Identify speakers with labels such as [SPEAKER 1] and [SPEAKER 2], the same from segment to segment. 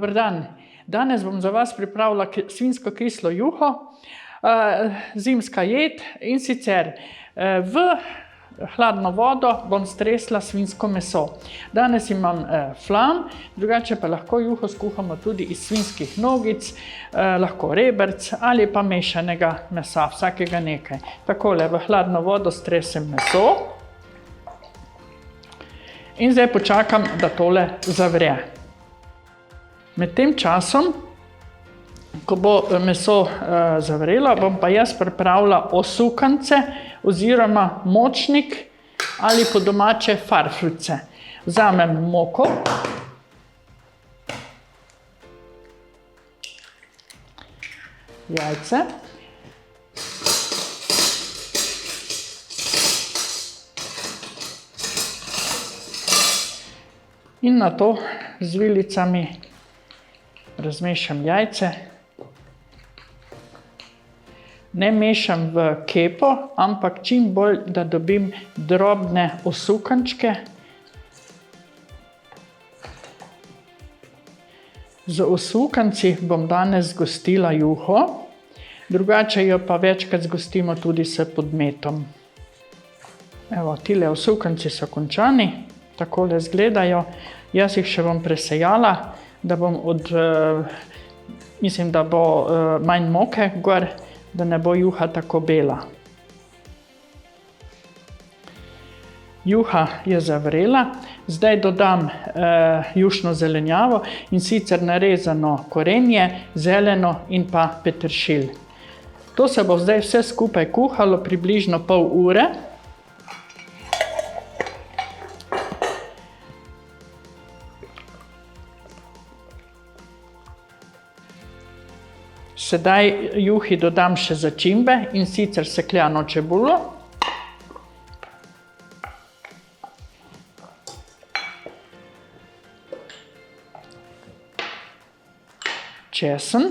[SPEAKER 1] Dober dan. Danes bom za vas pripravila svinjsko kislo juho, zimska jed, in sicer v hladno vodo bom stresla svinjsko meso. Danes imam flan, drugače pa lahko juho skuhamo tudi iz svinjskih nogic, lahko rebrc ali pa mešanega mesa, vsakega nekaj. Takole v hladno vodo stresem meso in zdaj počakam, da tole zavre. Med tem časom, ko bo meso zavrelo, bom pa jaz pripravila osukance oziroma močnik ali po domače farfljice. Vzamem moko, jajce, in nato z vilicami razmešam jajce. Ne mešam v kepo, ampak čim bolj, da dobim drobne osukančke. Z osukanci bom danes zgostila juho, drugače jo pa večkrat zgostimo tudi s podmetom. Evo, tile osukanci so končani, takole izgledajo. Jaz jih še bom presejala, da bom mislim, da bo manj moke gor, da ne bo juha tako bela. Juha je zavrela, zdaj dodam jušno zelenjavo, in sicer narezano korenje, zeleno in pa peteršilj. To se bo zdaj vse skupaj kuhalo približno pol ure. Sedaj juhi dodam še začimbe, in sicer sekljano čebulo, česen,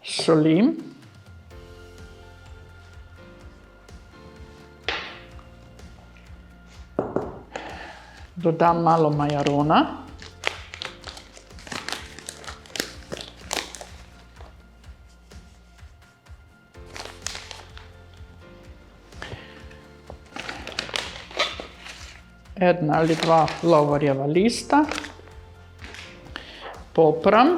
[SPEAKER 1] solim, dodam malo majarona, eden ali dva lovorjeva lista, popram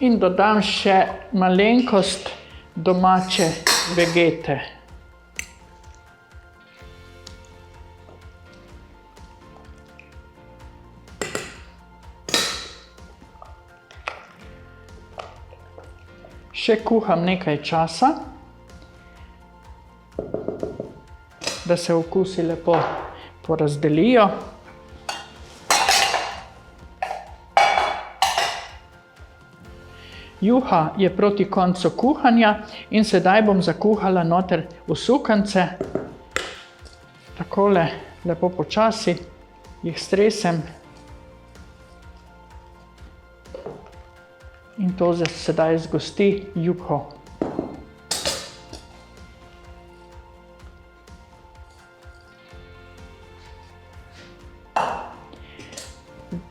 [SPEAKER 1] in dodam še malenkost domače vegete. Še kuham nekaj časa, da se okusi lepo porazdelijo. Juha je proti koncu kuhanja in sedaj bom zakuhala noter osukance. Takole lepo počasi jih stresem. In to sedaj zgosti juho.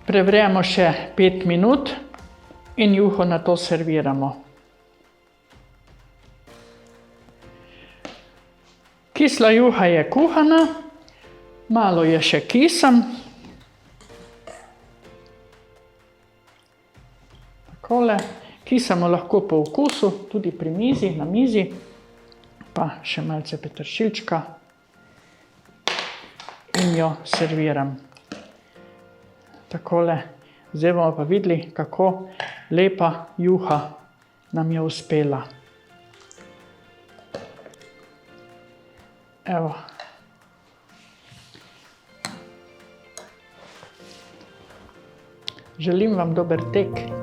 [SPEAKER 1] Prevremo še 5 minut in juho nato serviramo. Kisla juha je kuhana, malo je še kisen. Kisamo lahko po okusu, tudi pri mizi, na mizi, pa še malce peteršilčka in jo serviram. Takole, zdaj bomo pa videli, kako lepa juha nam je uspela. Evo. Želim vam dober tek.